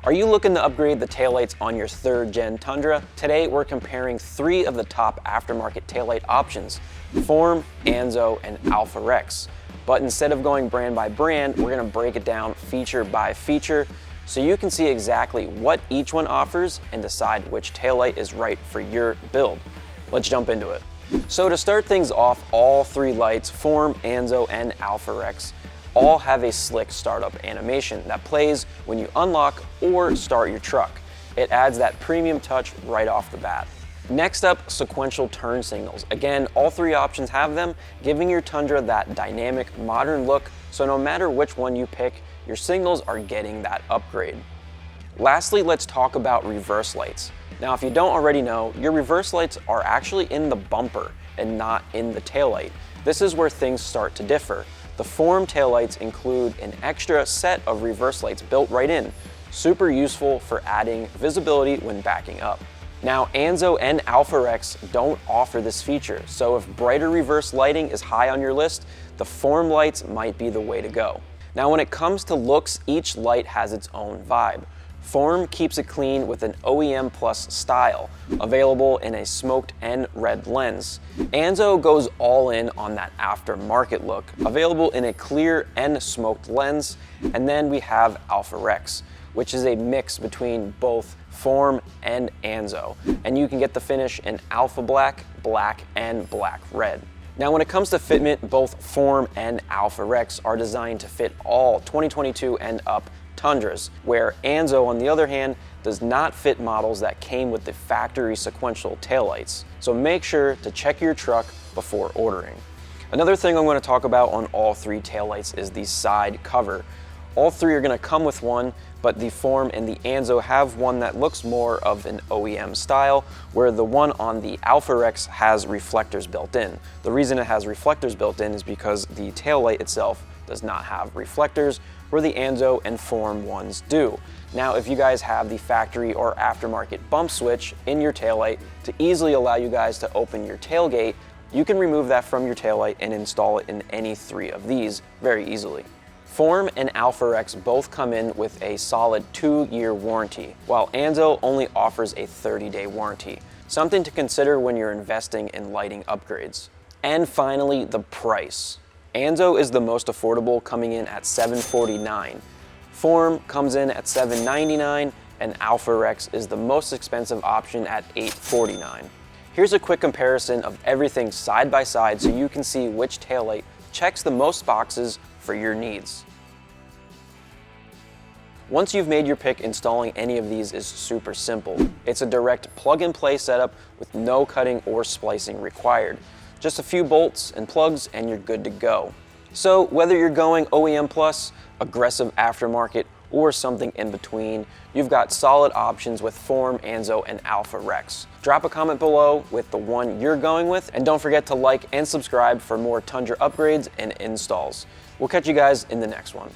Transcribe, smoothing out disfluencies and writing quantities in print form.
Are you looking to upgrade the taillights on your 3rd gen Tundra? Today we're comparing 3 of the top aftermarket taillight options: Form, Anzo, and AlphaRex. But instead of going brand by brand, we're going to break it down feature by feature so you can see exactly what each one offers and decide which taillight is right for your build. Let's jump into it. So to start things off, all 3 lights, Form, Anzo, and AlphaRex, all have a slick startup animation that plays when you unlock or start your truck. It adds that premium touch right off the bat. Next up, sequential turn signals. Again, all 3 options have them, giving your Tundra that dynamic, modern look, so no matter which one you pick, your signals are getting that upgrade. Lastly, let's talk about reverse lights. Now, if you don't already know, your reverse lights are actually in the bumper and not in the taillight. This is where things start to differ. The Form taillights include an extra set of reverse lights built right in, super useful for adding visibility when backing up. Now, Anzo and AlphaRex don't offer this feature, so if brighter reverse lighting is high on your list, the Form lights might be the way to go. Now, when it comes to looks, each light has its own vibe. Form keeps it clean with an OEM Plus style, available in a smoked and red lens. Anzo goes all in on that aftermarket look, available in a clear and smoked lens. And then we have AlphaRex, which is a mix between both Form and Anzo. And you can get the finish in Alpha Black, Black, and Black Red. Now, when it comes to fitment, both Form and AlphaRex are designed to fit all 2022 and up Tundras, where Anzo, on the other hand, does not fit models that came with the factory sequential taillights. So make sure to check your truck before ordering. Another thing I'm going to talk about on all 3 taillights is the side cover. All 3 are going to come with one, but the Form and the Anzo have one that looks more of an OEM style, where the one on the AlphaRex has reflectors built in. The reason it has reflectors built in is because the taillight itself does not have reflectors, where the Anzo and Form ones do. Now, if you guys have the factory or aftermarket bump switch in your taillight to easily allow you guys to open your tailgate, you can remove that from your taillight and install it in any 3 of these very easily. Form and AlphaRex both come in with a solid 2-year warranty, while Anzo only offers a 30-day warranty. Something to consider when you're investing in lighting upgrades. And finally, the price. Anzo is the most affordable, coming in at $749. Form comes in at $799, and AlphaRex is the most expensive option at $849. Here's a quick comparison of everything side by side so you can see which taillight checks the most boxes for your needs. Once you've made your pick, installing any of these is super simple. It's a direct plug-and-play setup with no cutting or splicing required. Just a few bolts and plugs and you're good to go. So whether you're going OEM Plus, aggressive aftermarket, or something in between, you've got solid options with Form, Anzo, and AlphaRex. Drop a comment below with the one you're going with, and don't forget to like and subscribe for more Tundra upgrades and installs. We'll catch you guys in the next one.